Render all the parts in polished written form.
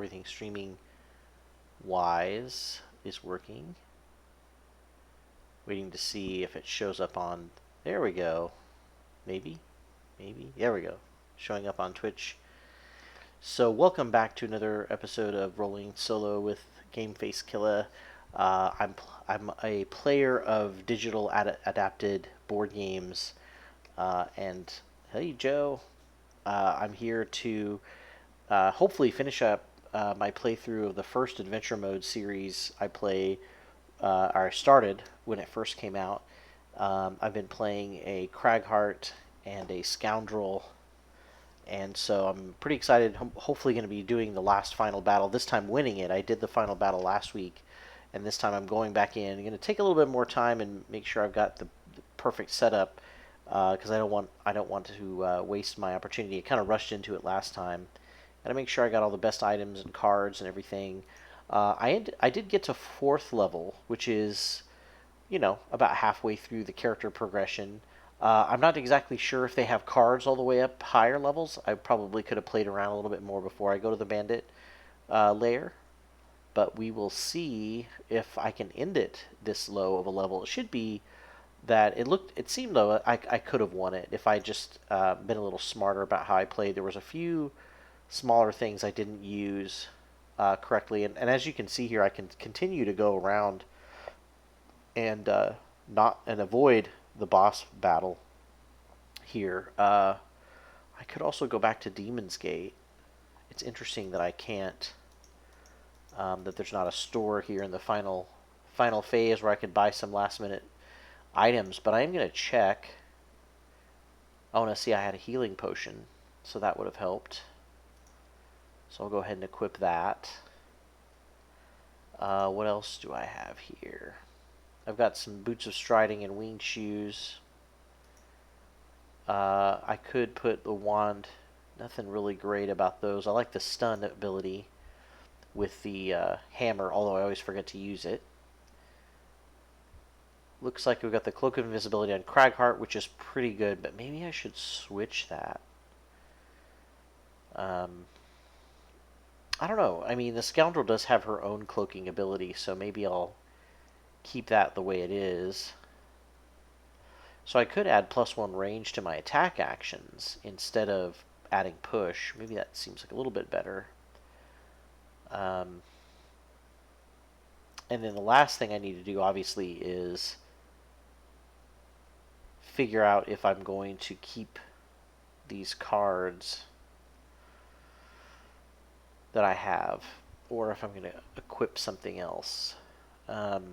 everything streaming wise is working. Waiting to see if it shows up on. There we go. Maybe. There we go. Showing up on Twitch. So welcome back to another episode of Rolling Solo with Game Face Killer. I'm a player of digital adapted board games, and hey Joe, I'm here to hopefully finish up my playthrough of the first adventure mode series I started when it first came out. I've been playing a Cragheart and a Scoundrel, and so I'm pretty excited. Hopefully, going to be doing the last final battle. This time, winning it. I did the final battle last week, and this time I'm going back in. I'm going to take a little bit more time and make sure I've got the perfect setup because I don't want to waste my opportunity. I kind of rushed into it last time. Got to make sure I got all the best items and cards and everything. I did get to 4th level, which is about halfway through the character progression. I'm not exactly sure if they have cards all the way up higher levels. I probably could have played around a little bit more before I go to the bandit layer. But we will see if I can end it this low of a level. It should be that it seemed though I could have won it if I just been a little smarter about how I played. There was a few smaller things I didn't use correctly. And as you can see here, I can continue to go around and not and avoid the boss battle here. I could also go back to Demon's Gate. It's interesting that I can't. That there's not a store here in the final phase where I could buy some last minute items. But I am going to check. I want to see I had a healing potion, so that would have helped. So I'll go ahead and equip that. What else do I have here? I've got some boots of striding and winged shoes. I could put the wand. Nothing really great about those. I like the stun ability with the hammer, although I always forget to use it. Looks like we've got the cloak of invisibility on Cragheart, which is pretty good, but maybe I should switch that. I don't know. I mean, the Scoundrel does have her own cloaking ability, so maybe I'll keep that the way it is. So I could add +1 range to my attack actions instead of adding push. Maybe that seems like a little bit better. And then the last thing I need to do, obviously, is figure out if I'm going to keep these cards that I have, or if I'm going to equip something else. It's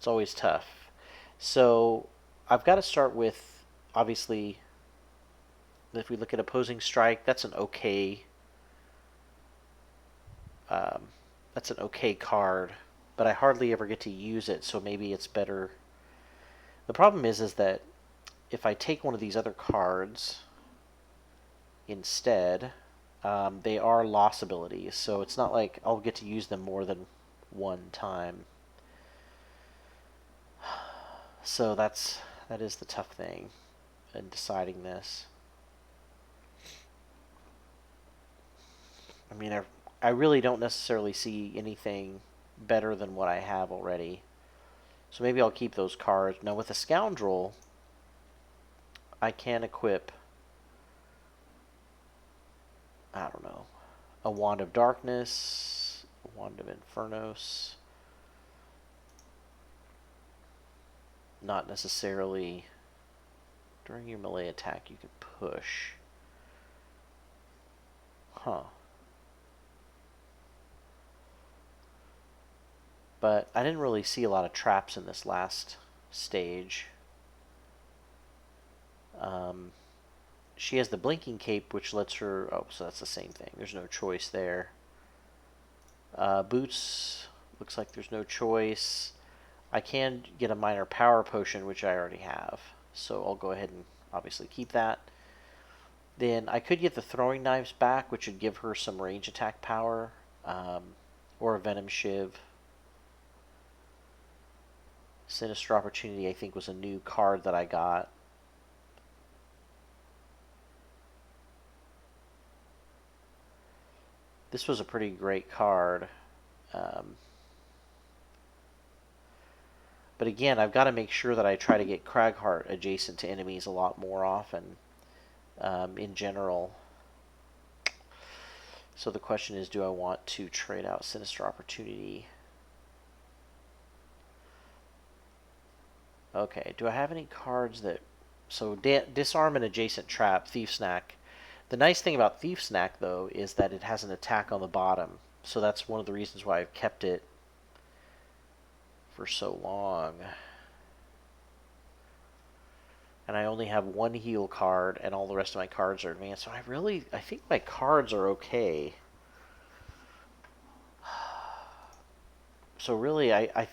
always tough. So I've got to start with, obviously, if we look at opposing strike, that's an okay card, but I hardly ever get to use it, so maybe it's better. The problem is that if I take one of these other cards instead, they are loss abilities, so it's not like I'll get to use them more than one time. So that is the tough thing in deciding this. I mean, I really don't necessarily see anything better than what I have already. So maybe I'll keep those cards. Now with a Scoundrel, I can equip, I don't know, a Wand of Darkness, a Wand of Infernos. Not necessarily. During your melee attack, you could push. Huh. But I didn't really see a lot of traps in this last stage. She has the blinking cape, which lets her... Oh, so that's the same thing. There's no choice there. Boots, looks like there's no choice. I can get a minor power potion, which I already have. So I'll go ahead and obviously keep that. Then I could get the throwing knives back, which would give her some range attack power. Or a venom shiv. Sinister Opportunity, I think, was a new card that I got. This was a pretty great card. Um, but again, I've got to make sure that I try to get Cragheart adjacent to enemies a lot more often in general. So the question is, do I want to trade out Sinister Opportunity? Okay, do I have any cards that... So disarm an adjacent trap, Thief Snack. The nice thing about Thief Snack, though, is that it has an attack on the bottom. So that's one of the reasons why I've kept it for so long. And I only have one heal card, and all the rest of my cards are advanced. So I think my cards are okay. So really, I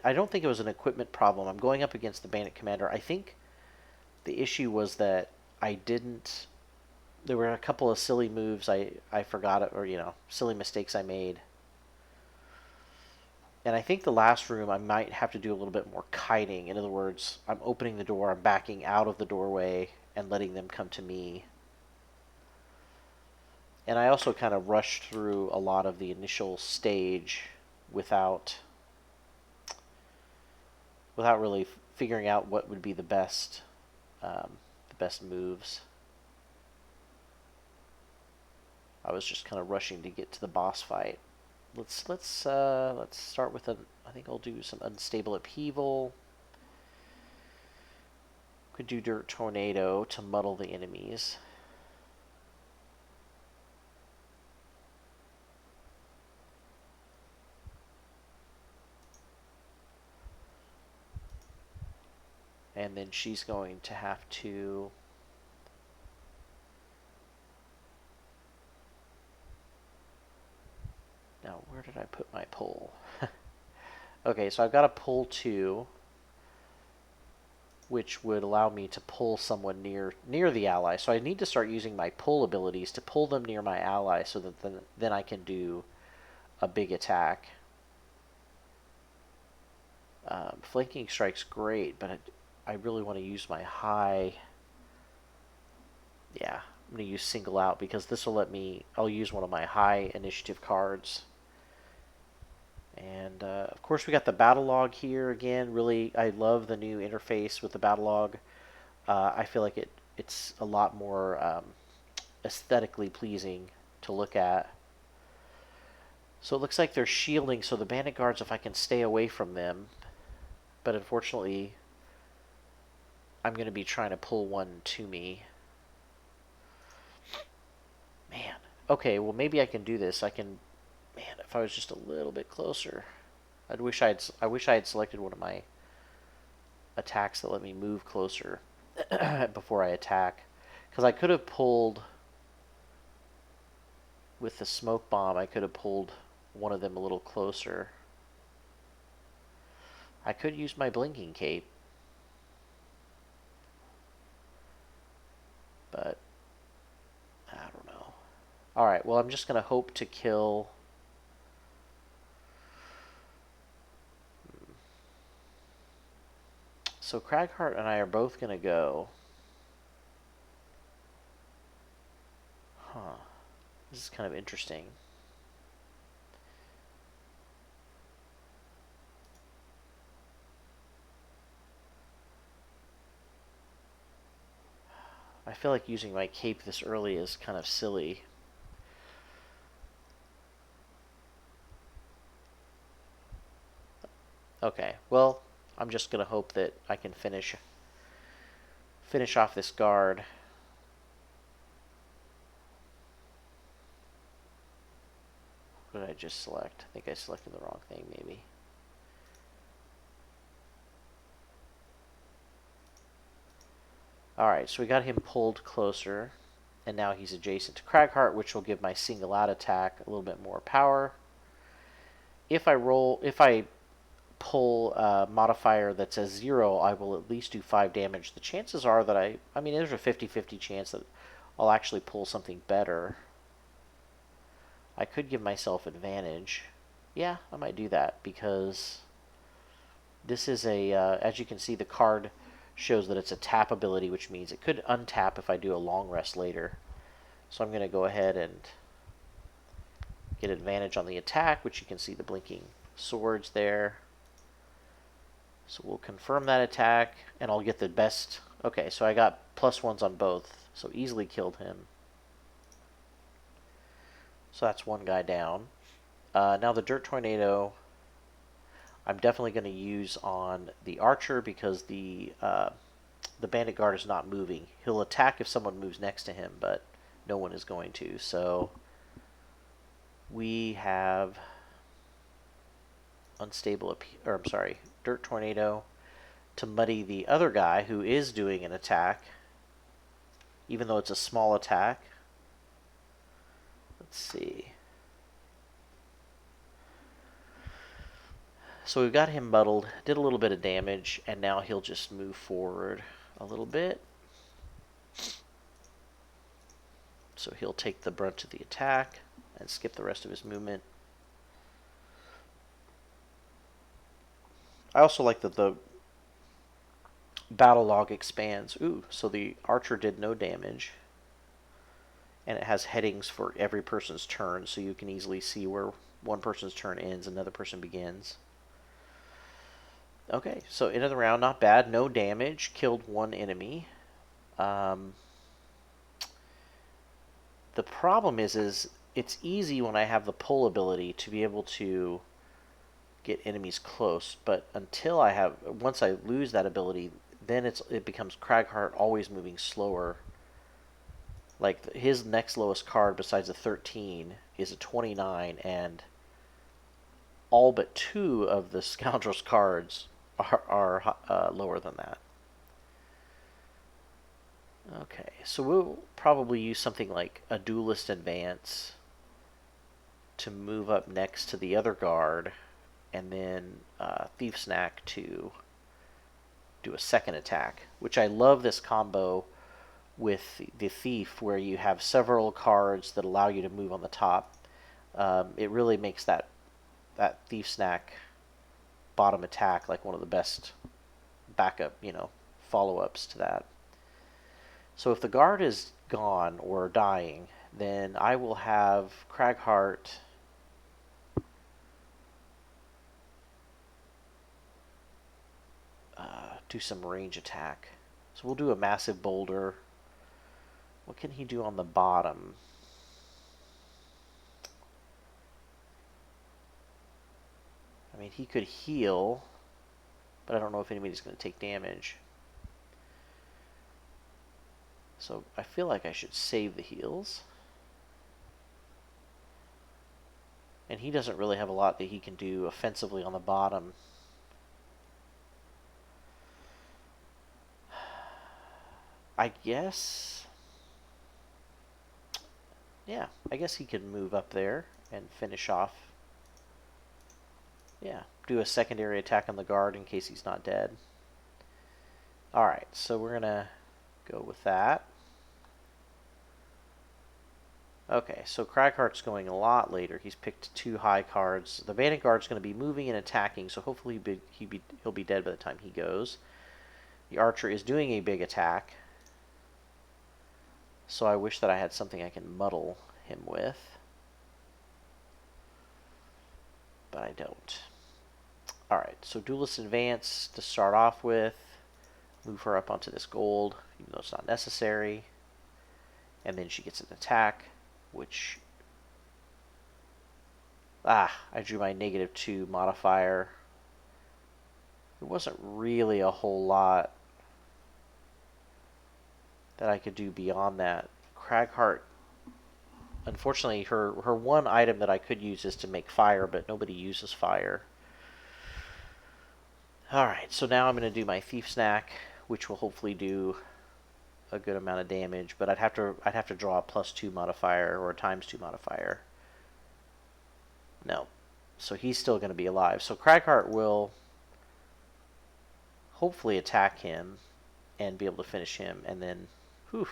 don't think it was an equipment problem. I'm going up against the Bandit Commander. I think the issue was that I didn't... There were a couple of silly moves I forgot, or, silly mistakes I made. And I think the last room I might have to do a little bit more kiting. In other words, I'm opening the door, I'm backing out of the doorway, and letting them come to me. And I also kind of rushed through a lot of the initial stage without really figuring out what would be the best moves. I was just kind of rushing to get to the boss fight. Let's start with I think I'll do some Unstable Upheaval. Could do Dirt Tornado to muddle the enemies. And then she's going to have to... Now, where did I put my pull? Okay, so I've got a pull 2, which would allow me to pull someone near the ally. So I need to start using my pull abilities to pull them near my ally so that then I can do a big attack. Flanking Strike's great, but I really want to use my high... Yeah, I'm going to use Single Out because this will let me... I'll use one of my high initiative cards. And, of course, we got the battle log here again. Really, I love the new interface with the battle log. I feel like it's a lot more aesthetically pleasing to look at. So it looks like they're shielding, so the bandit guards, if I can stay away from them. But unfortunately, I'm going to be trying to pull one to me. Man. Okay, well, maybe I can do this. Man, if I was just a little bit closer. I wish I had selected one of my attacks that let me move closer before I attack. Because I could have pulled... With the smoke bomb, I could have pulled one of them a little closer. I could use my blinking cape. But... I don't know. Alright, well, I'm just going to hope to kill... So Cragheart and I are both going to go. Huh. This is kind of interesting. I feel like using my cape this early is kind of silly. Okay, well, I'm just going to hope that I can finish off this guard. What did I just select? I think I selected the wrong thing, maybe. Alright, so we got him pulled closer, and now he's adjacent to Cragheart, which will give my single out attack a little bit more power. If I pull a modifier that says 0, I will at least do 5 damage. The chances are that I mean, there's a 50-50 chance that I'll actually pull something better. I could give myself advantage. Yeah, I might do that because this is as you can see, the card shows that it's a tap ability, which means it could untap if I do a long rest later. So I'm going to go ahead and get advantage on the attack, which you can see the blinking swords there. So we'll confirm that attack, and I'll get the best. Okay, so I got +1s on both, so easily killed him. So that's one guy down. Now the Dirt Tornado, I'm definitely going to use on the Archer because the Bandit Guard is not moving. He'll attack if someone moves next to him, but no one is going to. So we have Dirt Tornado to muddy the other guy who is doing an attack, even though it's a small attack. Let's see. So we've got him muddled, did a little bit of damage, and now he'll just move forward a little bit. So he'll take the brunt of the attack and skip the rest of his movement. I also like that the battle log expands. Ooh, so the Archer did no damage. And it has headings for every person's turn, so you can easily see where one person's turn ends, another person begins. Okay, so end of the round, not bad. No damage, killed one enemy. The problem is it's easy when I have the pull ability to be able to get enemies close, but once I lose that ability, then it becomes Cragheart always moving slower. Like his next lowest card besides a 13 is a 29, and all but 2 of the Scoundrel's cards are lower than that. Okay, so we'll probably use something like a Duelist Advance to move up next to the other guard, and then Thief Snack to do a second attack, which I love this combo with the Thief, where you have several cards that allow you to move on the top. It really makes that Thief Snack bottom attack like one of the best backup, follow-ups to that. So if the guard is gone or dying, then I will have Cragheart do some range attack. So we'll do a massive boulder. What can he do on the bottom? I mean, he could heal, but I don't know if anybody's going to take damage. So I feel like I should save the heals. And he doesn't really have a lot that he can do offensively on the bottom. I guess... yeah, I guess he can move up there and finish off. Yeah, do a secondary attack on the guard in case he's not dead. Alright, so we're going to go with that. Okay, so Cragheart's going a lot later. He's picked 2 high cards. The Bandit Guard's going to be moving and attacking, so hopefully he'll be dead by the time he goes. The Archer is doing a big attack. So I wish that I had something I can muddle him with. But I don't. Alright, so Duelist Advance to start off with. Move her up onto this gold, even though it's not necessary. And then she gets an attack, which... I drew my -2 modifier. There wasn't really a whole lot that I could do beyond that. Cragheart, unfortunately, her one item that I could use is to make fire, but nobody uses fire. Alright, so now I'm going to do my Thief Snack, which will hopefully do a good amount of damage, but I'd have to draw a +2 modifier or a ×2 modifier. No. So he's still going to be alive. So Cragheart will hopefully attack him and be able to finish him, and then whew.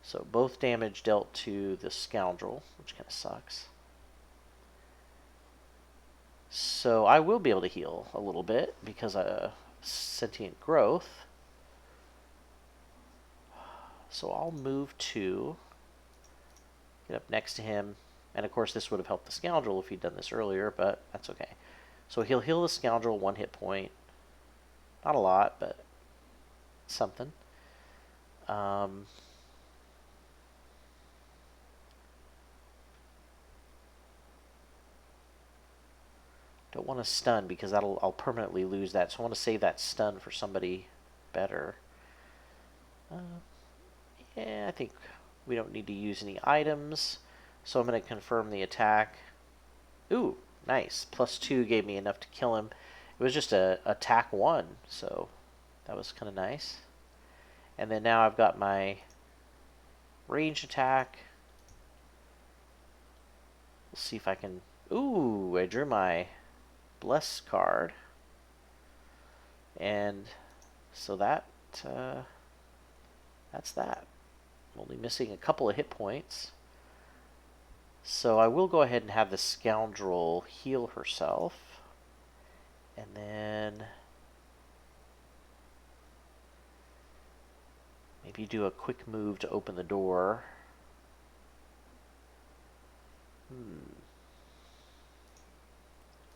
So both damage dealt to the Scoundrel, which kind of sucks. So I will be able to heal a little bit because sentient growth. So I'll move to get up next to him And of course this would have helped the scoundrel if he'd done this earlier, but that's okay. So he'll heal the scoundrel 1 hit point. Not a lot, but something. Don't want to stun because I'll permanently lose that. So I want to save that stun for somebody better. Yeah, I think we don't need to use any items. So I'm going to confirm the attack. Ooh, nice. +2 gave me enough to kill him. It was just a attack 1, so that was kind of nice. And then now I've got my range attack. Let's see if I can... Ooh, I drew my Bless card. And so that's that. I'm only missing a couple of hit points. So I will go ahead and have the scoundrel heal herself. And then maybe do a quick move to open the door.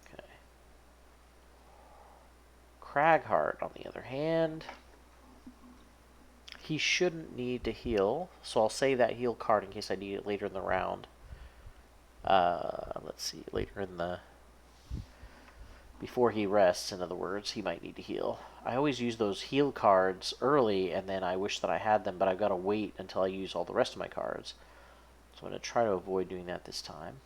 Okay. Cragheart, on the other hand, he shouldn't need to heal, so I'll save that heal card in case I need it later in the round. Let's see, later in the... Before he rests, in other words, he might need to heal. I always use those heal cards early, and then I wish that I had them, but I've got to wait until I use all the rest of my cards. So I'm going to try to avoid doing that this time.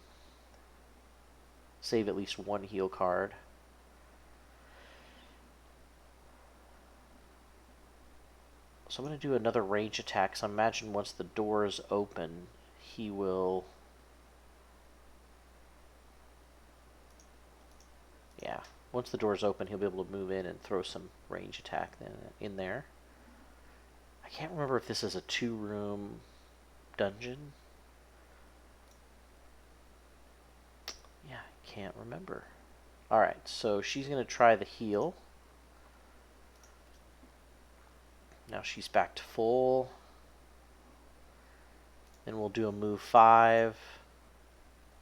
Save at least 1 heal card. So I'm going to do another range attack, so I imagine once the door is open, he will... Yeah, once the door is open, he'll be able to move in and throw some range attack in there. I can't remember if this is a 2-room dungeon. Yeah, I can't remember. Alright, so she's going to try the heal. Now she's back to full. Then we'll do a move 5.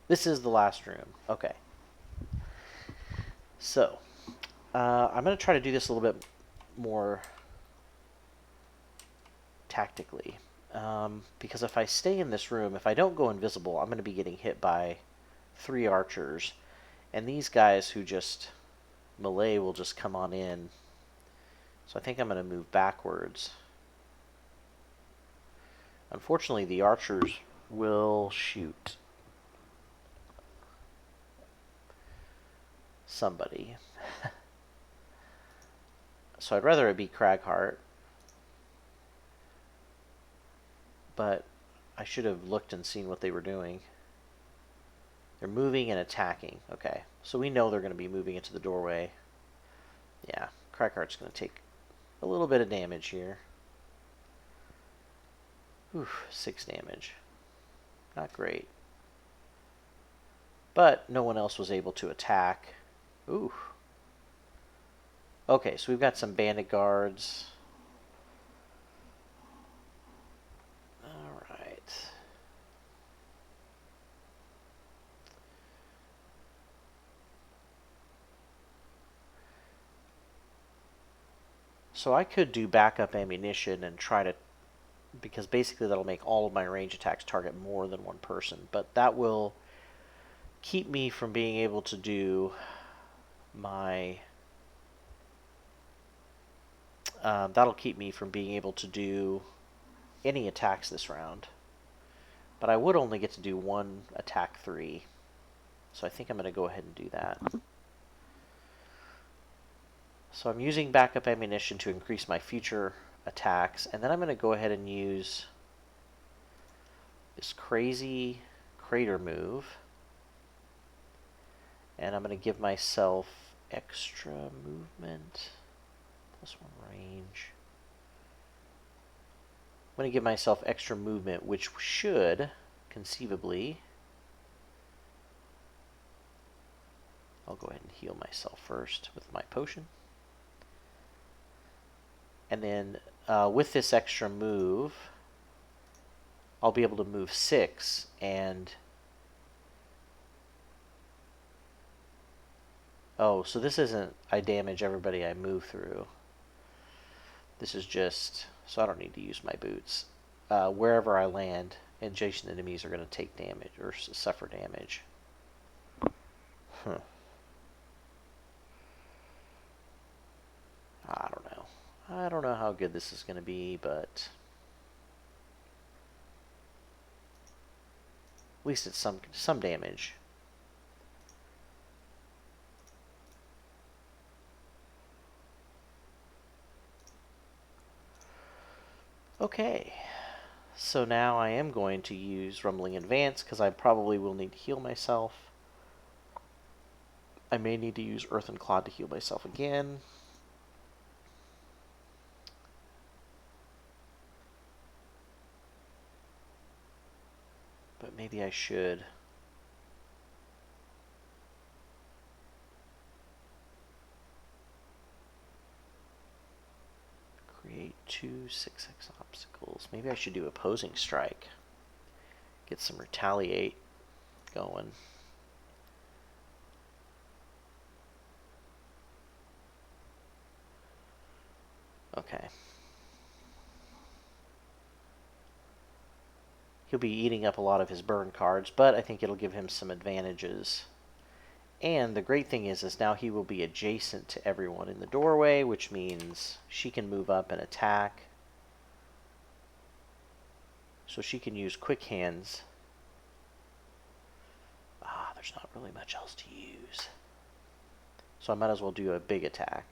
This is the last room. Okay. So, I'm going to try to do this a little bit more tactically. Because if I stay in this room, if I don't go invisible, I'm going to be getting hit by 3 archers. And these guys who just melee will just come on in. So I think I'm going to move backwards. Unfortunately, the archers will shoot somebody. So I'd rather it be Cragheart. But I should have looked and seen what they were doing. They're moving and attacking. Okay, so we know they're going to be moving into the doorway. Yeah, Cragheart's going to take a little bit of damage here. Oof, 6 damage. Not great. But no one else was able to attack. Ooh. Okay, so we've got some bandit guards. Alright. So I could do backup ammunition and try to... Because basically that'll make all of my range attacks target more than one person. But that will keep me from being able to do my... that'll keep me from being able to do any attacks this round. But I would only get to do 1 attack 3. So I think I'm going to go ahead and do that. So I'm using backup ammunition to increase my future attacks. And then I'm going to go ahead and use this crazy crater move. And I'm going to give myself extra movement. +1 range. I'm going to give myself extra movement, which should, conceivably... I'll go ahead and heal myself first with my potion. And then with this extra move, I'll be able to move 6 and Oh, so this isn't I damage everybody I move through. This is just, so I don't need to use my boots. Wherever I land, adjacent enemies are going to take damage or suffer damage. Huh. I don't know. I don't know how good this is going to be, but at least it's some damage. Okay. So now I am going to use Rumbling Advance because I probably will need to heal myself. I may need to use Earthen Clod to heal myself again. But maybe I should. Create 2 6x obstacles. Maybe I should do Opposing Strike. Get some Retaliate going. Okay. He'll be eating up a lot of his burn cards, but I think it'll give him some advantages. And the great thing is now he will be adjacent to everyone in the doorway, which means she can move up and attack. So she can use Quick Hands. There's not really much else to use. So I might as well do a big attack.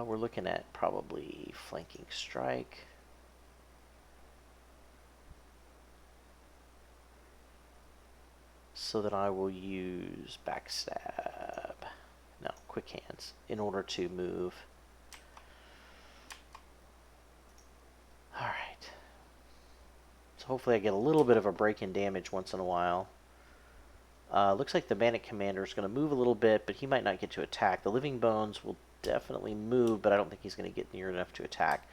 We're looking at probably Flanking Strike. So that I will use Backstab. No, Quick Hands in order to move. Alright. So hopefully I get a little bit of a break in damage once in a while. Looks like the Bandit Commander is going to move a little bit, but he might not get to attack. The Living Bones will definitely move, but I don't think he's going to get near enough to attack.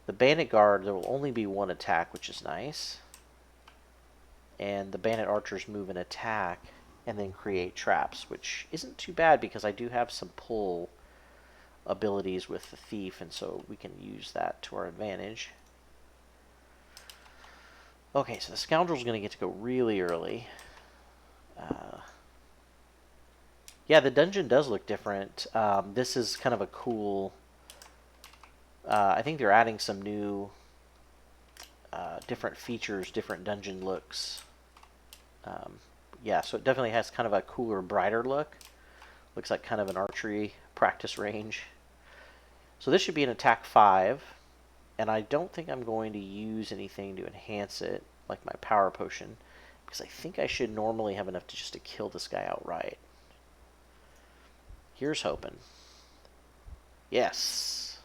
The Bandit Guard, there will only be one attack, which is nice. And the Bandit Archers move and attack, and then create traps, which isn't too bad because I do have some pull abilities with the Thief, and so we can use that to our advantage. Okay, so the Scoundrel's going to get to go really early. Yeah, the dungeon does look different. This is kind of a cool... I think they're adding some new different features, different dungeon looks. Yeah, so it definitely has kind of a cooler, brighter look. Looks like kind of an archery practice range. So this should be an attack 5. And I don't think I'm going to use anything to enhance it, like my power potion. Because I think I should normally have enough to just to kill this guy outright. Here's hoping. Yes.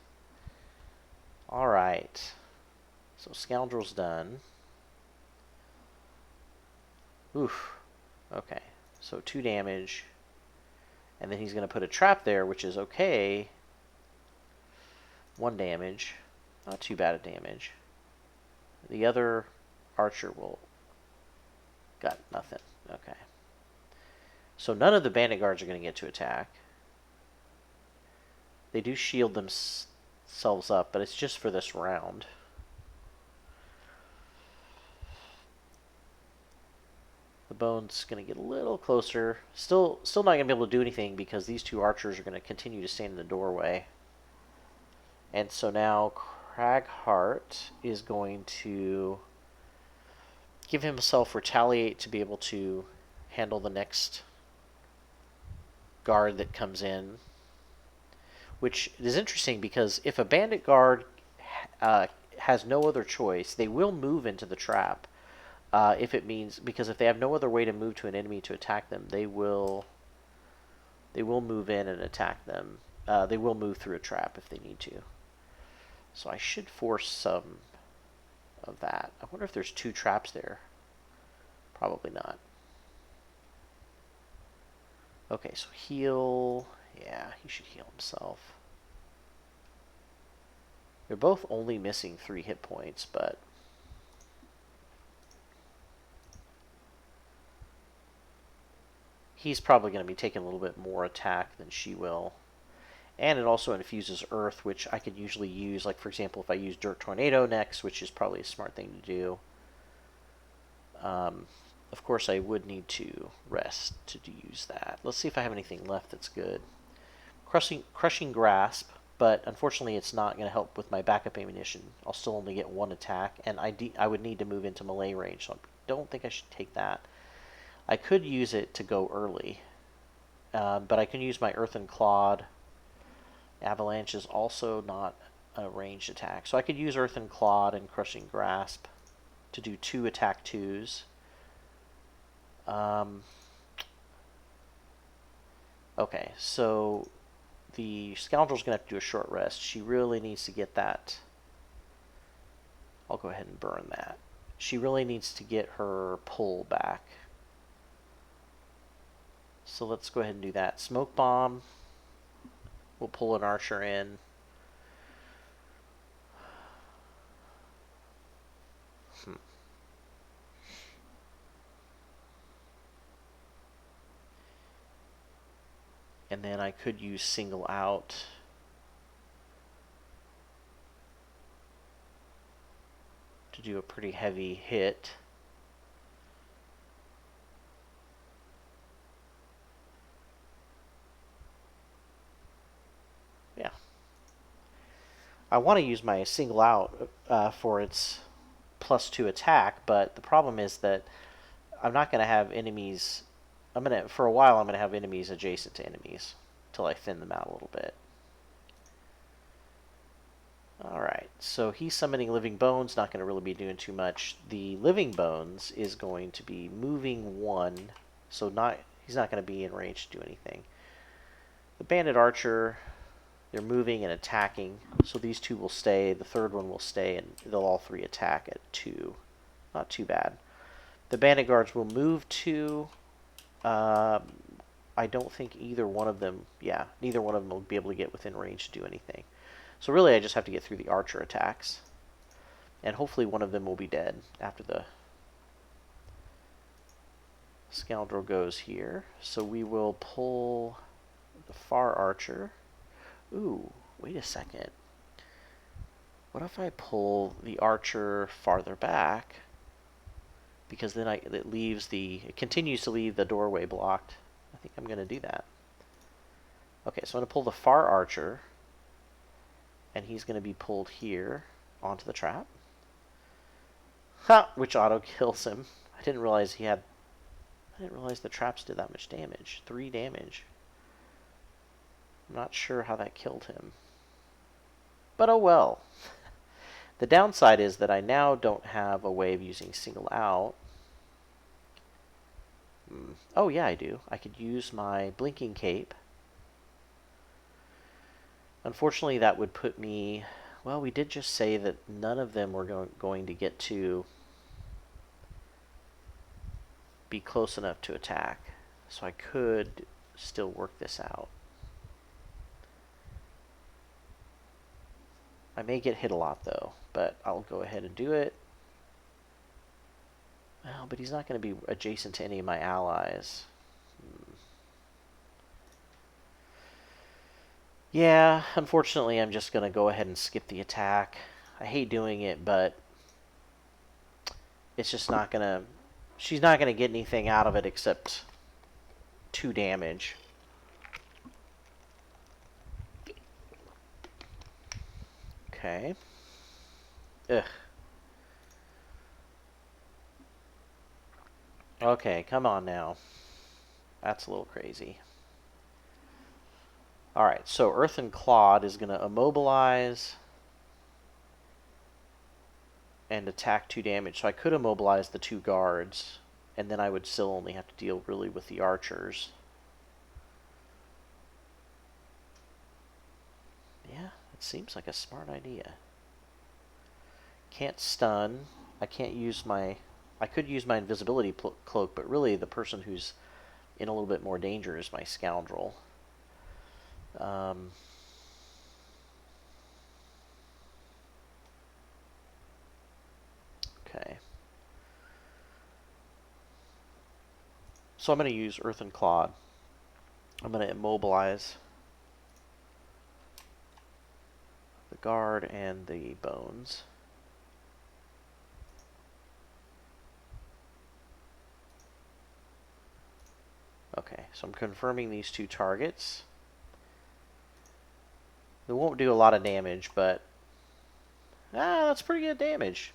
Alright. So Scoundrel's done. Oof. Okay. So 2 damage. And then he's going to put a trap there, which is okay. 1 damage. Not too bad of damage. The other archer will... Got nothing. Okay. So none of the bandit guards are going to get to attack. They do shield themselves up, but it's just for this round. The bone's going to get a little closer. Still not going to be able to do anything because these 2 archers are going to continue to stand in the doorway. And so now Craghart is going to give himself Retaliate to be able to handle the next guard that comes in. Which is interesting because if a bandit guard has no other choice, they will move into the trap. If it means, because if they have no other way to move to an enemy to attack them, they will move in and attack them. They will move through a trap if they need to. So I should force some of that. I wonder if there's 2 traps there. Probably not. Okay, so heal. Yeah, he should heal himself. They're both only missing 3 hit points, but... he's probably going to be taking a little bit more attack than she will. And it also infuses earth, which I could usually use. Like, for example, if I use Dirt Tornado next, which is probably a smart thing to do. Of course, I would need to rest to use that. Let's see if I have anything left that's good. Crushing Grasp, but unfortunately it's not going to help with my backup ammunition. I'll still only get one attack, and I would need to move into melee range, so I don't think I should take that. I could use it to go early, but I can use my Earthen Clod. Avalanche is also not a ranged attack, so I could use Earthen Clod and Crushing Grasp to do 2 attack 2s. Okay, so the Scoundrel's going to have to do a short rest. She really needs to get that. I'll go ahead and burn that. She really needs to get her pull back. So let's go ahead and do that. Smoke Bomb. We'll pull an archer in. And then I could use Single Out. To do a pretty heavy hit. Yeah. I want to use my Single Out for its +2 attack, but the problem is that I'm not going to have enemies. For a while, I'm going to have enemies adjacent to enemies until I thin them out a little bit. Alright, so he's summoning Living Bones, not going to really be doing too much. The Living Bones is going to be moving 1, so he's not going to be in range to do anything. The Bandit Archer, they're moving and attacking, so these 2 will stay. The third one will stay, and they'll all 3 attack at 2. Not too bad. The Bandit Guards will move 2. I don't think either one of them, neither one of them will be able to get within range to do anything. So really I just have to get through the archer attacks. And hopefully one of them will be dead after the Scoundrel goes here. So we will pull the far archer. Ooh, wait a second. What if I pull the archer farther back? Because then it continues to leave the doorway blocked. I think I'm going to do that. Okay, so I'm going to pull the far archer. And he's going to be pulled here onto the trap. Ha! Which auto kills him. I didn't realize the traps did that much damage. 3 damage. I'm not sure how that killed him. But oh well. The downside is that I now don't have a way of using Single Out. Oh yeah, I do. I could use my Blinking Cape. Unfortunately, that would put me... Well, we did just say that none of them were going to get to be close enough to attack. So I could still work this out. I may get hit a lot, though, but I'll go ahead and do it. Well, but he's not going to be adjacent to any of my allies. Yeah, unfortunately, I'm just going to go ahead and skip the attack. I hate doing it, but it's just not going to... She's not going to get anything out of it except 2 damage. Okay. Ugh. Okay, come on now. That's a little crazy. Alright, so Earthen Clod is going to immobilize and attack 2 damage. So I could immobilize the 2 guards, and then I would still only have to deal really with the archers. Yeah, it seems like a smart idea. Can't stun. I can't use my... I could use my invisibility cloak, but really the person who's in a little bit more danger is my Scoundrel. Okay. So I'm going to use Earthen Clod. I'm going to immobilize the guard and the bones. Okay, so I'm confirming these two targets. They won't do a lot of damage, but that's pretty good damage.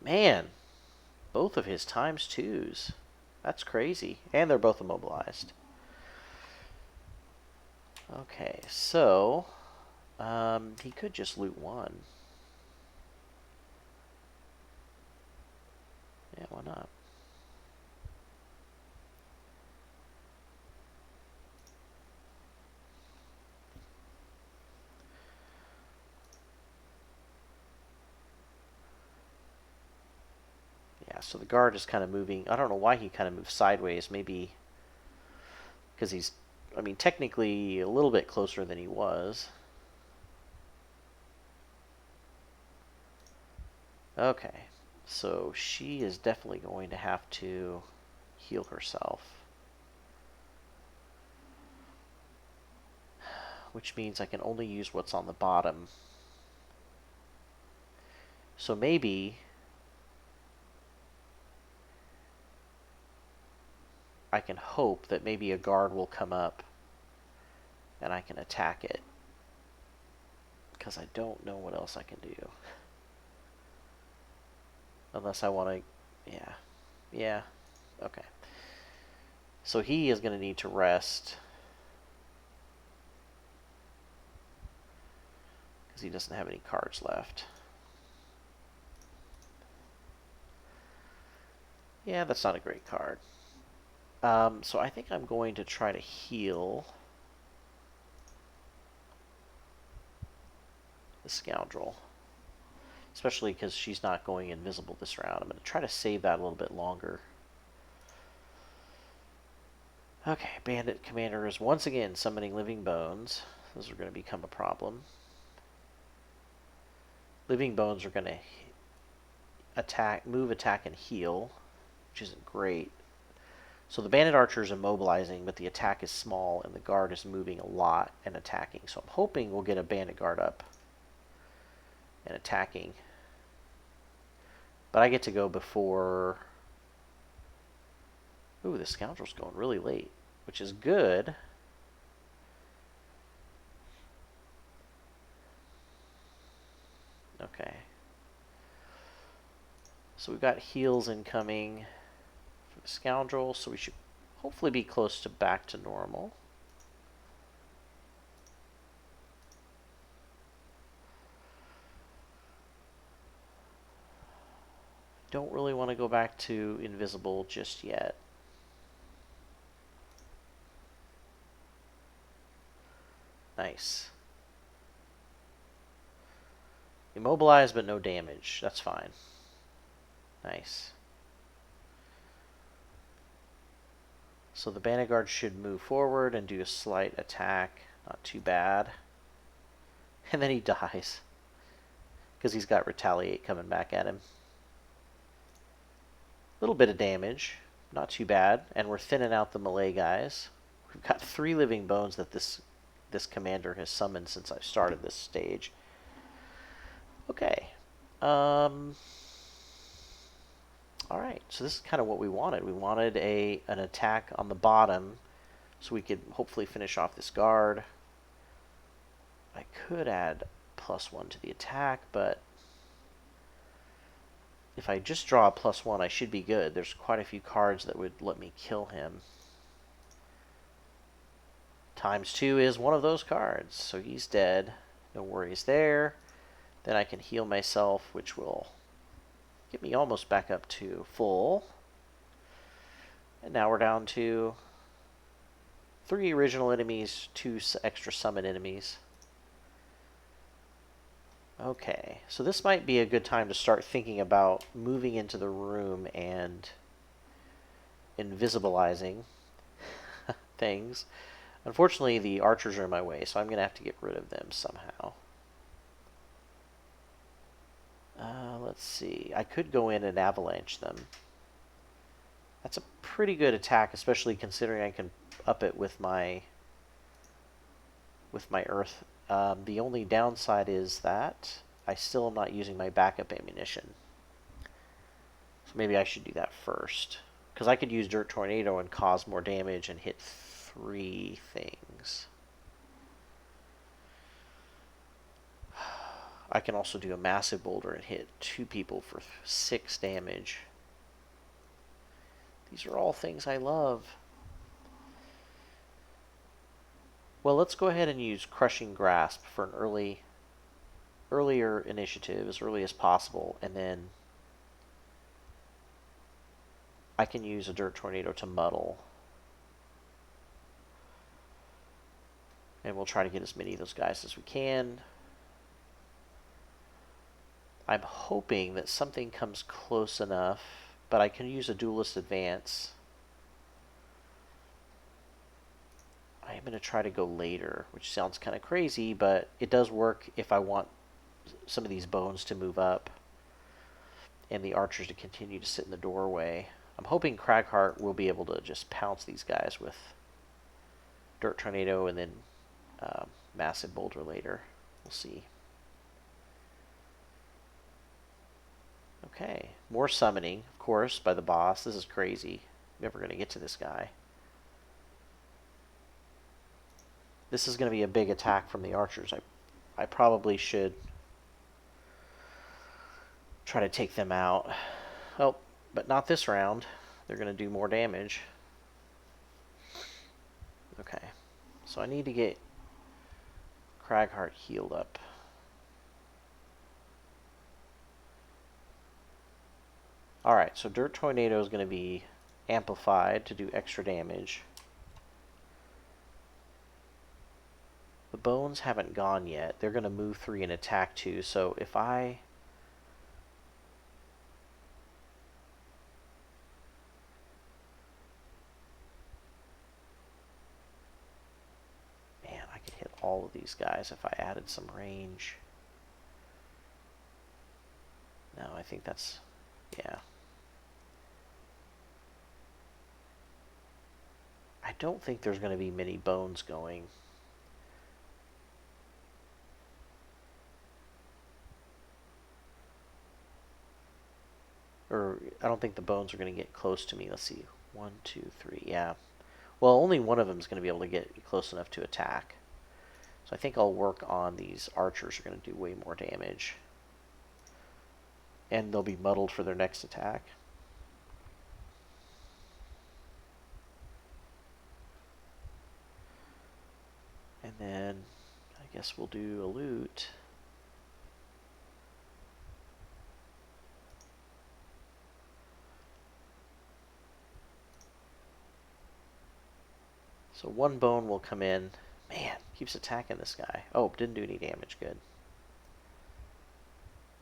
Man, both of his times twos. That's crazy. And they're both immobilized. Okay, so he could just loot one. Yeah, why not? Yeah, so the guard is kind of moving. I don't know why he kind of moved sideways. Maybe because he's, I mean, technically a little bit closer than he was. Okay, so she is definitely going to have to heal herself. Which means I can only use what's on the bottom. So maybe I can hope that maybe a guard will come up and I can attack it. Because I don't know what else I can do. Unless I want to... Yeah. Okay. So he is going to need to rest. Because he doesn't have any cards left. Yeah, that's not a great card. So I think I'm going to try to heal the scoundrel. Especially because she's not going invisible this round. I'm going to try to save that a little bit longer. Okay, Bandit Commander is once again summoning Living Bones. Those are going to become a problem. Living Bones are going to move, attack, and heal, which isn't great. So the Bandit Archer is immobilizing, but the attack is small, and the Guard is moving a lot and attacking. So I'm hoping we'll get a Bandit Guard up and attacking. But I get to go before... Ooh, the Scoundrel's going really late, which is good. Okay. So we've got heals incoming for the Scoundrel, so we should hopefully be close to back to normal. Don't really want to go back to invisible just yet. Nice. Immobilized but no damage. That's fine. Nice. So the Bandit Guard should move forward and do a slight attack. Not too bad. And then he dies. Because he's got Retaliate coming back at him. Little bit of damage. Not too bad. And we're thinning out the melee guys. We've got 3 Living Bones that this commander has summoned since I've started this stage. Okay. Alright, so this is kind of what we wanted. We wanted an attack on the bottom so we could hopefully finish off this guard. I could add +1 to the attack, but if I just draw a +1, I should be good. There's quite a few cards that would let me kill him. ×2 is one of those cards, so he's dead. No worries there. Then I can heal myself, which will get me almost back up to full. And now we're down to 3 original enemies, 2 extra summon enemies. Okay, so this might be a good time to start thinking about moving into the room and invisibilizing things. Unfortunately, the archers are in my way, so I'm going to have to get rid of them somehow. Let's see. I could go in and avalanche them. That's a pretty good attack, especially considering I can up it with my earth. The only downside is that I still am not using my backup ammunition. So maybe I should do that first. Because I could use Dirt Tornado and cause more damage and hit 3 things. I can also do a Massive Boulder and hit 2 people for 6 damage. These are all things I love. Well, let's go ahead and use Crushing Grasp for an earlier initiative, as early as possible, and then I can use a Dirt Tornado to muddle. And we'll try to get as many of those guys as we can. I'm hoping that something comes close enough, but I can use a Duelist Advance. I am going to try to go later, which sounds kind of crazy, but it does work if I want some of these bones to move up and the archers to continue to sit in the doorway. I'm hoping Cragheart will be able to just pounce these guys with Dirt Tornado and then Massive Boulder later. We'll see. Okay, more summoning, of course, by the boss. This is crazy. Never going to get to this guy. This is going to be a big attack from the archers. I probably should try to take them out. Oh, but not this round. They're going to do more damage. Okay, so I need to get Cragheart healed up. Alright, so Dirt Tornado is going to be amplified to do extra damage. The bones haven't gone yet. They're going to move 3 and attack 2, so if I... Man, I could hit all of these guys if I added some range. No, I think that's... yeah. I don't think there's going to be many bones going. Or I don't think the bones are going to get close to me. Let's see. 1, 2, 3. Yeah. Well, only one of them is going to be able to get close enough to attack. So I think I'll work on these archers. Are going to do way more damage. And they'll be muddled for their next attack. And then I guess we'll do a loot. So 1 bone will come in. Man, keeps attacking this guy. Oh, didn't do any damage. Good.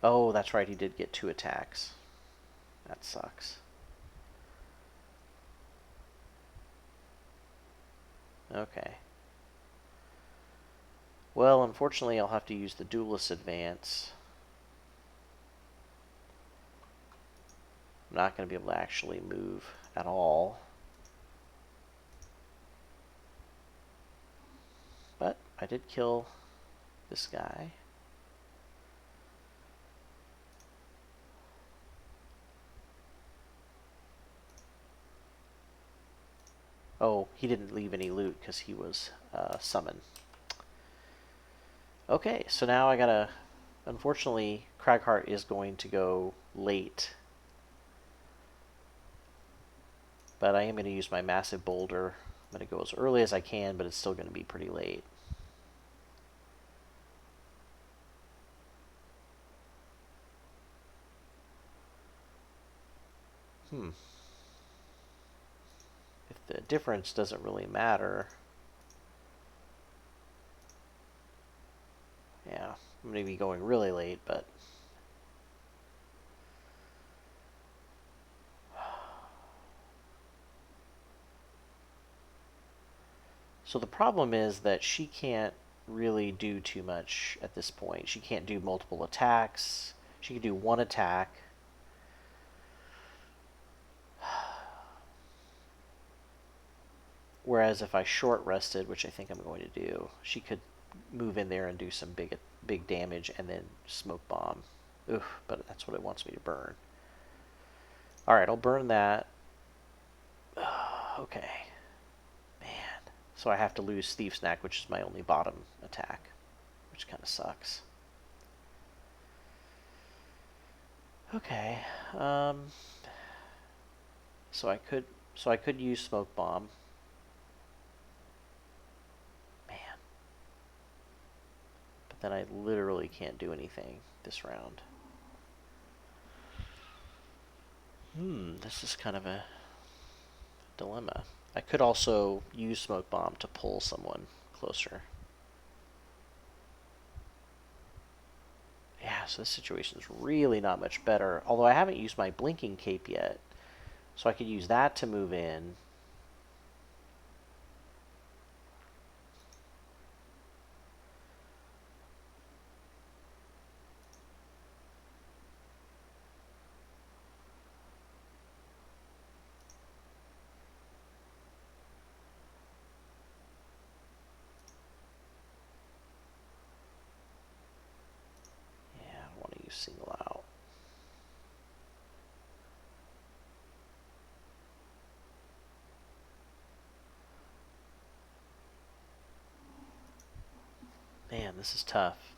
Oh, that's right. He did get 2 attacks. That sucks. Okay. Well, unfortunately, I'll have to use the Duelist Advance. I'm not going to be able to actually move at all. But I did kill this guy. Oh, he didn't leave any loot because he was summoned. Okay, so now I gotta... Unfortunately, Cragheart is going to go late. But I am going to use my Massive Boulder. I'm going to go as early as I can, but it's still going to be pretty late. If the difference doesn't really matter... Yeah, I'm going to be going really late, but... So the problem is that she can't really do too much at this point. She can't do multiple attacks. She could do one attack. Whereas if I short rested, which I think I'm going to do, she could move in there and do some big damage and then smoke bomb. Oof, but that's what it wants me to burn. Alright, I'll burn that. Okay. Man. So I have to lose Thief Snack, which is my only bottom attack, which kind of sucks. Okay. So I could use Smoke Bomb. Man. But then I literally can't do anything this round. This is kind of a dilemma. I could also use Smoke Bomb to pull someone closer. Yeah, so this situation is really not much better. Although I haven't used my Blinking Cape yet. So I could use that to move in. Single out. Man, this is tough.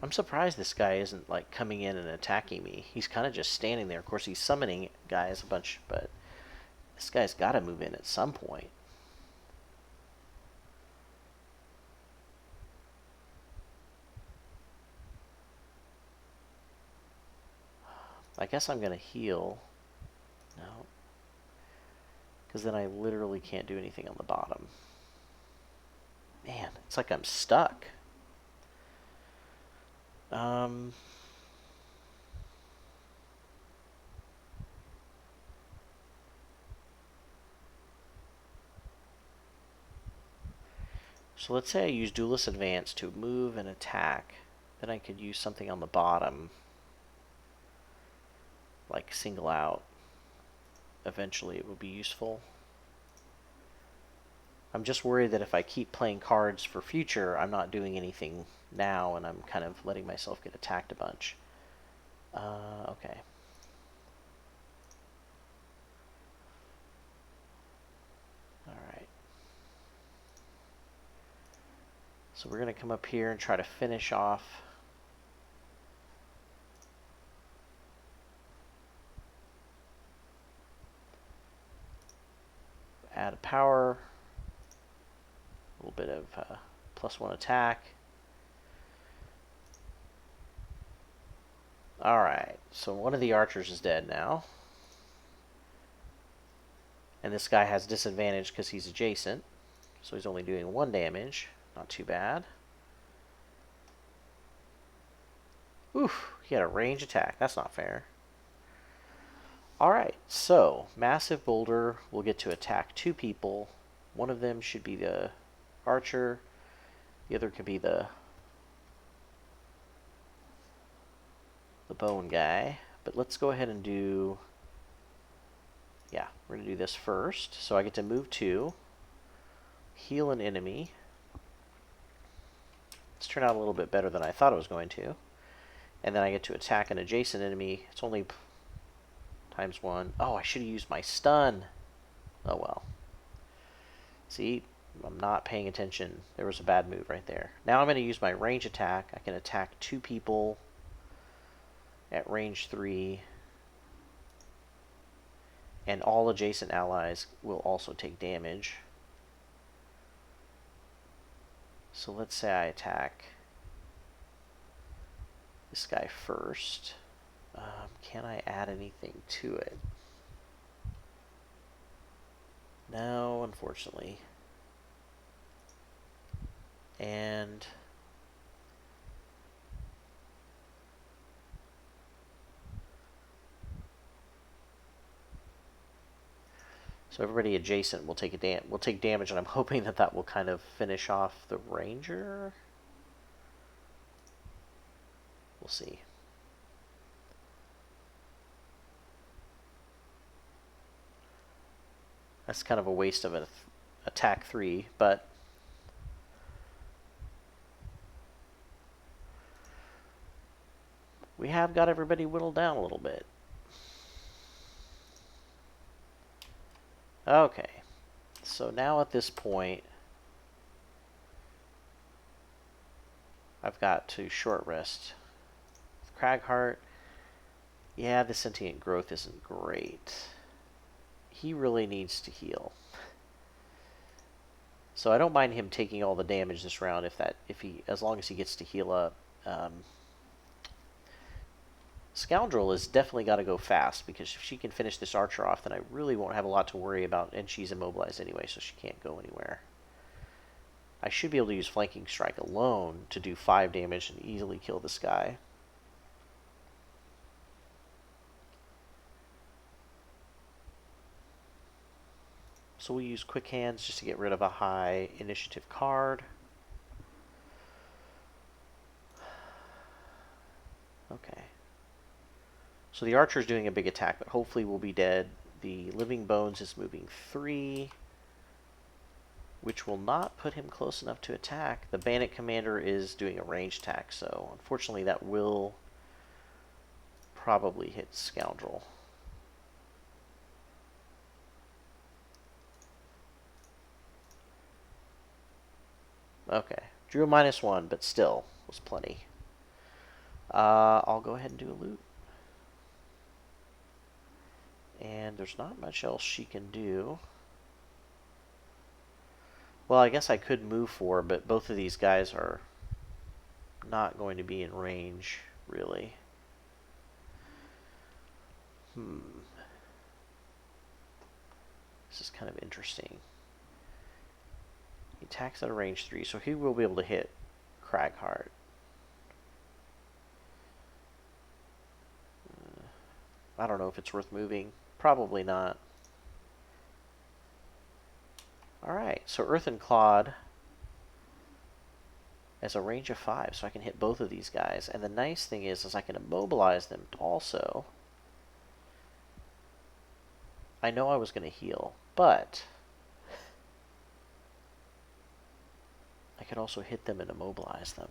I'm surprised this guy isn't like coming in and attacking me. He's kind of just standing there. Of course, he's summoning guys a bunch, but this guy's got to move in at some point. I guess I'm going to heal. No. Because then I literally can't do anything on the bottom. Man, it's like I'm stuck. So let's say I use Duelist Advance to move and attack. Then I could use something on the bottom. Like single out. Eventually it will be useful. I'm just worried that if I keep playing cards for future, I'm not doing anything now, and I'm kind of letting myself get attacked a bunch. Okay. Alright. So we're going to come up here and try to finish off. Add a power. A little bit of +1 attack. Alright, so one of the archers is dead now. And this guy has disadvantage because he's adjacent. So he's only doing 1 damage. Not too bad. Oof, he had a range attack. That's not fair. Alright, so Massive Boulder will get to attack 2 people. One of them should be the archer. The other could be the bone guy. But let's go ahead and do... Yeah, we're going to do this first. So I get to move 2. Heal an enemy. It's turned out a little bit better than I thought it was going to. And then I get to attack an adjacent enemy. It's only ×1. Oh, I should have used my stun. Oh well. See, I'm not paying attention. There was a bad move right there. Now I'm going to use my range attack. I can attack 2 people at range 3. And all adjacent allies will also take damage. So let's say I attack this guy first. Can I add anything to it? No, unfortunately. And So everybody adjacent will take will take damage, and I'm hoping that that will kind of finish off the ranger. We'll see. That's kind of a waste of an attack 3, but we have got everybody whittled down a little bit. Okay, so now at this point, I've got to short rest. Cragheart, yeah, the sentient growth isn't great. He really needs to heal. So I don't mind him taking all the damage this round as long as he gets to heal up. Scoundrel has definitely got to go fast, because if she can finish this archer off, then I really won't have a lot to worry about, and she's immobilized anyway, so she can't go anywhere. I should be able to use Flanking Strike alone to do 5 damage and easily kill this guy. So we'll use Quick Hands just to get rid of a high initiative card. Okay. So the archer is doing a big attack, but hopefully will be dead. The Living Bones is moving 3, which will not put him close enough to attack. The Bandit Commander is doing a ranged attack, so unfortunately that will probably hit Scoundrel. Okay, drew a -1, but still was plenty. I'll go ahead and do a loot. And there's not much else she can do. Well, I guess I could move 4, but both of these guys are not going to be in range, really. This is kind of interesting. He attacks at a range 3, so he will be able to hit Cragheart. I don't know if it's worth moving. Probably not. Alright, so Earthen Clod as a range of 5, so I can hit both of these guys. And the nice thing is I can immobilize them also. I know I was going to heal, but I could also hit them and immobilize them.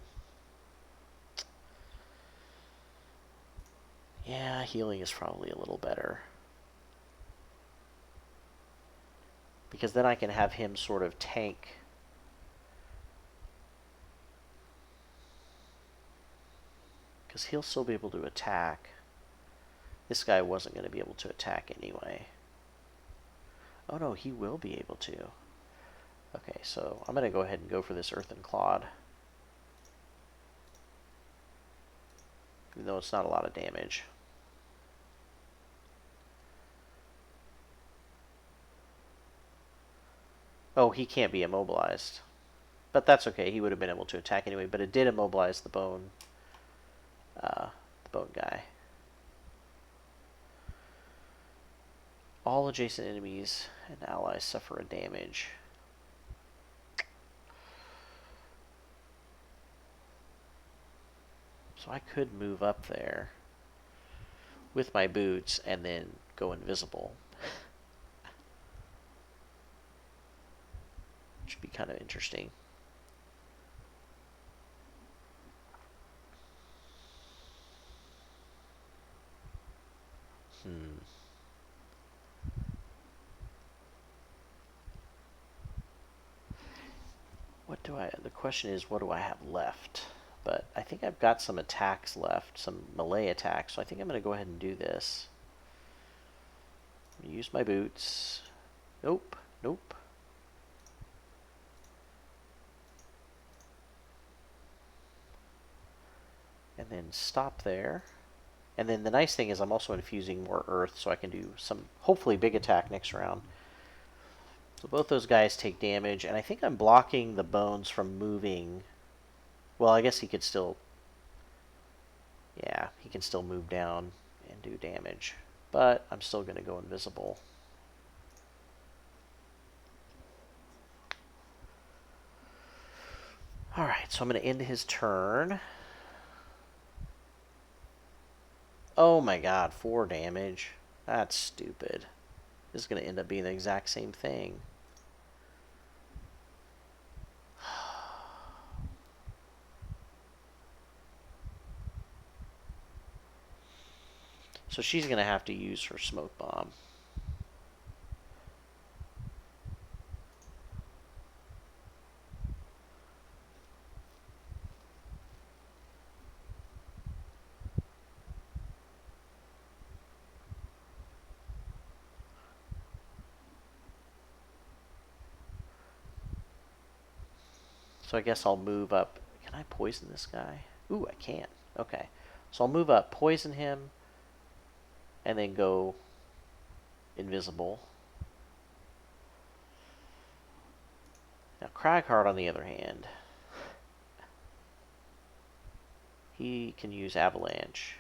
Yeah, healing is probably a little better. Because then I can have him sort of tank. Because he'll still be able to attack. This guy wasn't going to be able to attack anyway. Oh no, he will be able to. Okay, so I'm going to go ahead and go for this Earthen Clod. Even though it's not a lot of damage. Oh, he can't be immobilized. But that's okay, he would have been able to attack anyway, but it did immobilize the bone guy. All adjacent enemies and allies suffer a damage. So I could move up there with my boots and then go invisible. Which would be kind of interesting. The question is, what do I have left? But I think I've got some attacks left, some melee attacks, so I think I'm going to go ahead and do this. I'm going to use my boots. Nope, nope. And then stop there. And then the nice thing is I'm also infusing more earth, so I can do some, hopefully, big attack next round. So both those guys take damage, and I think I'm blocking the bones from moving. Well, I guess he could still... Yeah, he can still move down and do damage. But I'm still going to go invisible. Alright, so I'm going to end his turn. Oh my god, 4 damage. That's stupid. This is going to end up being the exact same thing. So she's going to have to use her smoke bomb. So I guess I'll move up. Can I poison this guy? Ooh, I can. Okay. So I'll move up, poison him, and then go invisible. Now, Cragheart, on the other hand, he can use Avalanche,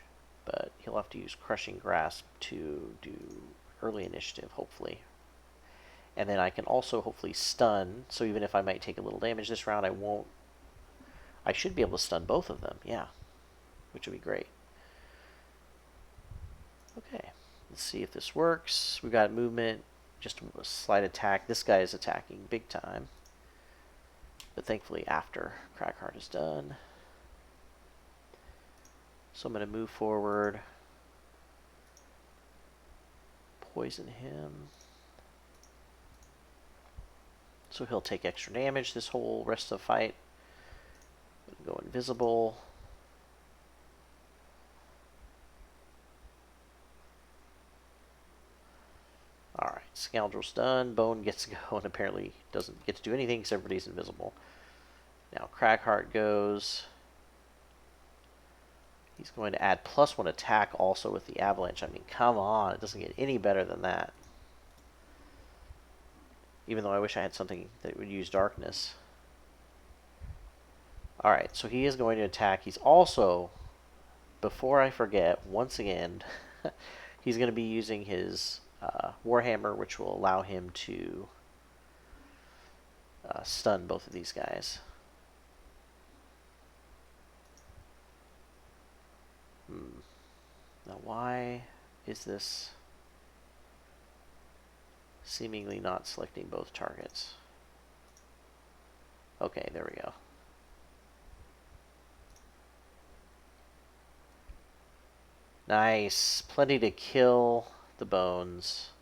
but he'll have to use Crushing Grasp to do early initiative, hopefully. And then I can also hopefully stun, so even if I might take a little damage this round, I won't. I should be able to stun both of them, yeah, which would be great. Okay, let's see if this works. We've got movement, just a slight attack. This guy is attacking big time. But thankfully after Cragheart is done. So I'm going to move forward. Poison him. So he'll take extra damage this whole rest of the fight. Go invisible. Alright, Scoundrel's done. Bone gets to go and apparently doesn't get to do anything because everybody's invisible. Now Cragheart goes. He's going to add +1 attack also with the Avalanche. I mean, come on. It doesn't get any better than that. Even though I wish I had something that would use darkness. Alright, so he is going to attack. He's also, before I forget, once again, he's going to be using his Warhammer, which will allow him to stun both of these guys. Now, why is this seemingly not selecting both targets? Okay, there we go. Nice. Plenty to kill the bones.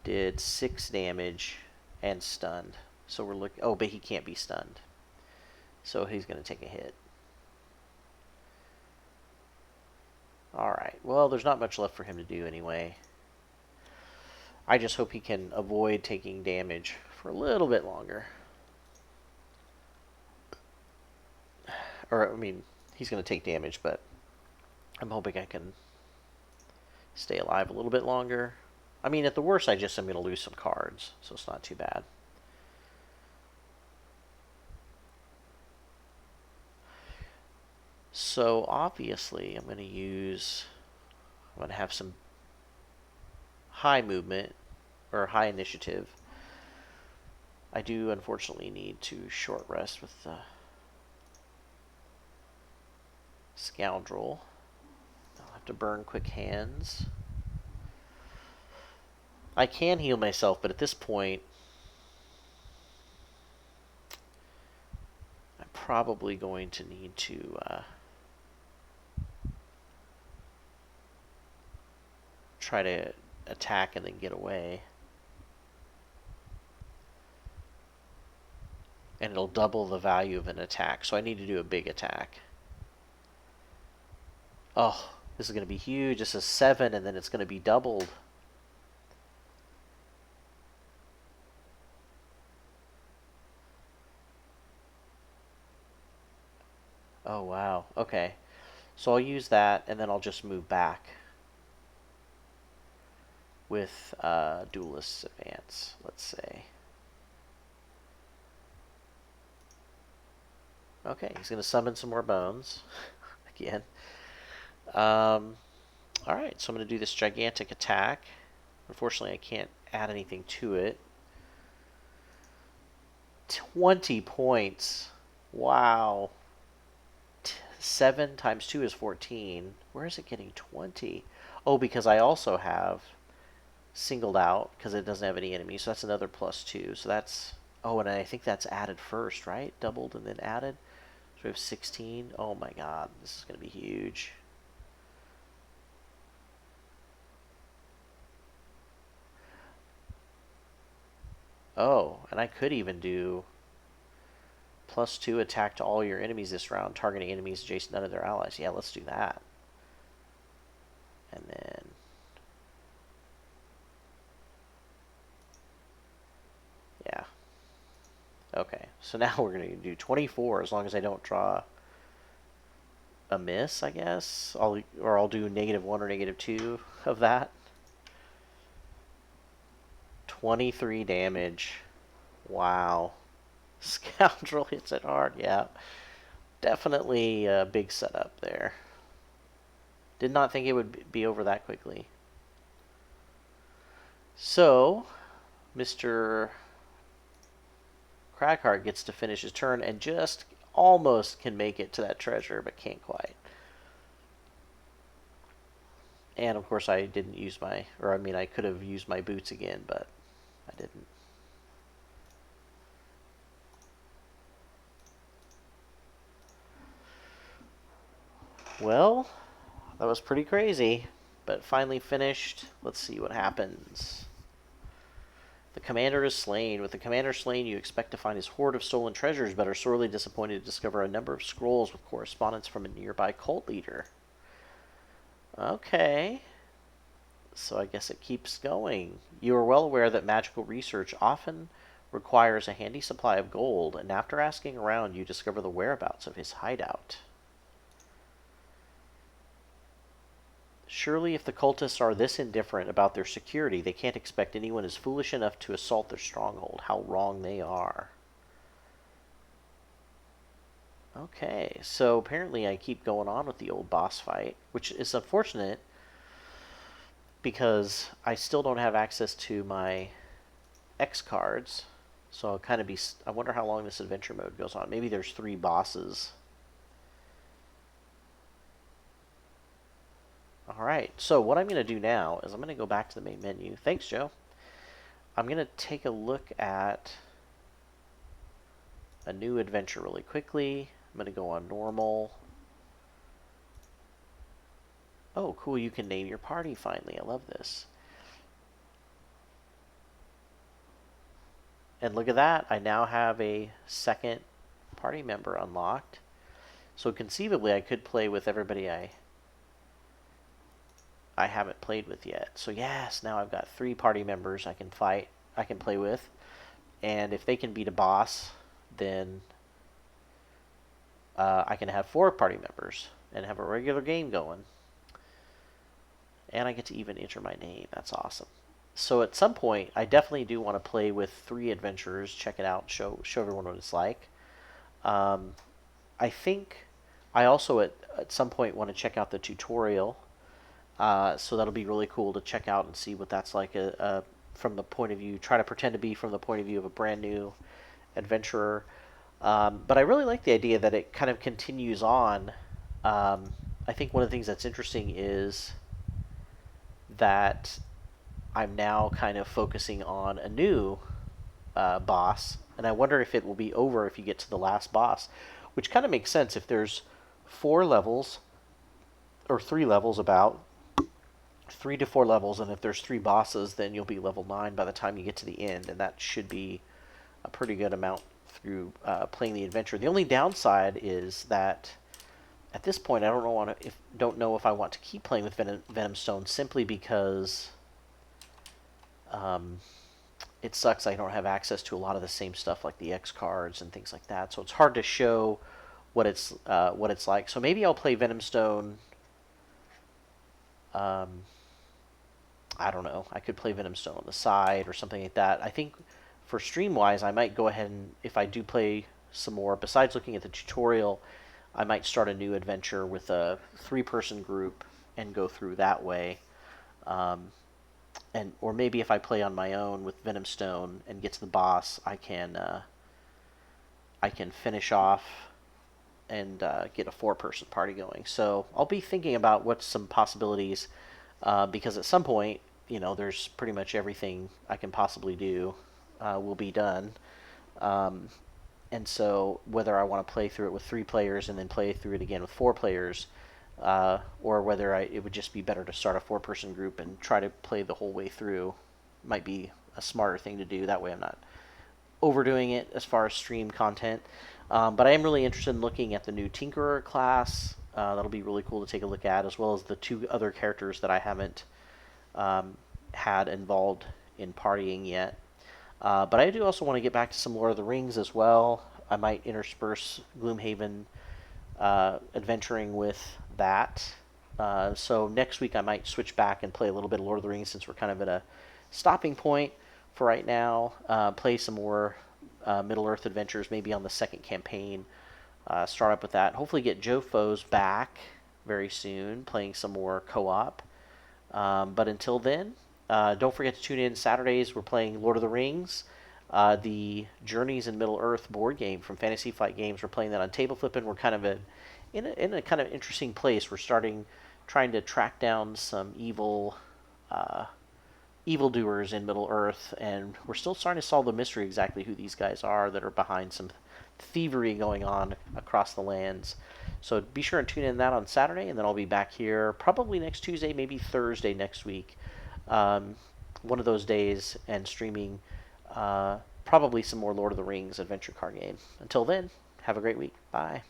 Did 6 damage and stunned. So we're looking. Oh, but he can't be stunned. So he's going to take a hit. Alright. Well, there's not much left for him to do anyway. I just hope he can avoid taking damage for a little bit longer. Or, I mean, he's going to take damage, but I'm hoping I can stay alive a little bit longer. I mean, at the worst, I just am going to lose some cards, so it's not too bad. So, obviously, I'm going to have some high movement, or high initiative. I do, unfortunately, need to short rest with the Scoundrel. I'll have to burn Quick Hands. I can heal myself, but at this point, I'm probably going to need to try to attack and then get away. And it'll double the value of an attack, so I need to do a big attack. Oh, this is going to be huge. This is 7, and then it's going to be doubled. Oh, wow. Okay. So I'll use that, and then I'll just move back with Duelist's Advance, let's say. Okay, he's going to summon some more bones. Again. Alright, so I'm going to do this gigantic attack. Unfortunately, I can't add anything to it. 20 points. Wow. 7 times 2 is 14. Where is it getting 20? Oh, because I also have singled out because it doesn't have any enemies. So that's another plus 2. So that's. Oh, and I think that's added first, right? Doubled and then added. So we have 16. Oh my god. This is going to be huge. Oh, and I could even do plus 2 attack to all your enemies this round, targeting enemies adjacent to none of their allies. Yeah, let's do that. And then. Yeah. Okay, so now we're going to do 24 as long as I don't draw a miss, I guess. I'll do -1 or -2 of that. 23 damage. Wow. Scoundrel hits it hard, yeah. Definitely a big setup there. Did not think it would be over that quickly. So, Mr. Cragheart gets to finish his turn and just almost can make it to that treasure, but can't quite. And of course, I didn't use I could have used my boots again, but I didn't. Well, that was pretty crazy, but finally finished. Let's see what happens. The commander is slain. With the commander slain, you expect to find his hoard of stolen treasures, but are sorely disappointed to discover a number of scrolls with correspondence from a nearby cult leader. Okay. So I guess it keeps going. You are well aware that magical research often requires a handy supply of gold, and after asking around, you discover the whereabouts of his hideout. Surely, if the cultists are this indifferent about their security, they can't expect anyone is foolish enough to assault their stronghold. How wrong they are. Okay, so apparently I keep going on with the old boss fight, which is unfortunate because I still don't have access to my X cards. So I'll kind of be. I wonder how long this adventure mode goes on. Maybe there's 3 bosses. Alright, so what I'm going to do now is I'm going to go back to the main menu. Thanks, Joe. I'm going to take a look at a new adventure really quickly. I'm going to go on normal. Oh, cool, you can name your party finally. I love this. And look at that, I now have a second party member unlocked. So conceivably I could play with everybody I haven't played with yet. So yes, now I've got 3 party members I can play with. And if they can beat a boss, then I can have 4 party members and have a regular game going. And I get to even enter my name. That's awesome. So at some point, I definitely do want to play with 3 adventurers, check it out, show everyone what it's like. I think I also at some point want to check out the tutorial. So that'll be really cool to check out and see what that's like from the point of view, try to pretend to be from the point of view of a brand new adventurer. But I really like the idea that it kind of continues on. I think one of the things that's interesting is that I'm now kind of focusing on a new boss, and I wonder if it will be over if you get to the last boss, which kind of makes sense if there's 4 levels or 3 levels, about 3 to 4 levels, and if there's 3 bosses, then you'll be level 9 by the time you get to the end, and that should be a pretty good amount through playing the adventure. The only downside is that at this point I don't know if I want to keep playing with Venom Stone, simply because it sucks I don't have access to a lot of the same stuff like the X cards and things like that. So it's hard to show what it's like. So maybe I'll play Venom Stone. I don't know. I could play Venom Stone on the side or something like that. I think for stream wise, I might go ahead and, if I do play some more, besides looking at the tutorial, I might start a new adventure with a 3-person group and go through that way. Or maybe if I play on my own with Venom Stone and get to the boss, I can I can finish off and get a 4-person party going. So I'll be thinking about what's some possibilities, because at some point, there's pretty much everything I can possibly do will be done. Um, and so whether I want to play through it with 3 players and then play through it again with 4 players, or whether it would just be better to start a 4-person group and try to play the whole way through, might be a smarter thing to do. That way I'm not overdoing it as far as stream content. But I am really interested in looking at the new Tinkerer class. That'll be really cool to take a look at, as well as the 2 other characters that I haven't had involved in partying yet. But I do also want to get back to some Lord of the Rings as well. I might intersperse Gloomhaven adventuring with that. So next week I might switch back and play a little bit of Lord of the Rings, since we're kind of at a stopping point for right now. Play some more Middle-earth adventures, maybe on the second campaign. Start up with that. Hopefully get Joe Foes back very soon, playing some more co-op. But until then, don't forget to tune in Saturdays. We're playing Lord of the Rings. The Journeys in Middle-earth board game from Fantasy Flight Games. We're playing that on Table Flippin'. We're kind of in a kind of interesting place. We're trying to track down some evildoers in Middle Earth, and we're still starting to solve the mystery exactly who these guys are that are behind some thievery going on across the lands. So be sure and tune in that on Saturday, and then I'll be back here probably next Tuesday, maybe Thursday next week, one of those days, and streaming probably some more Lord of the Rings adventure card game. Until then, have a great week. Bye.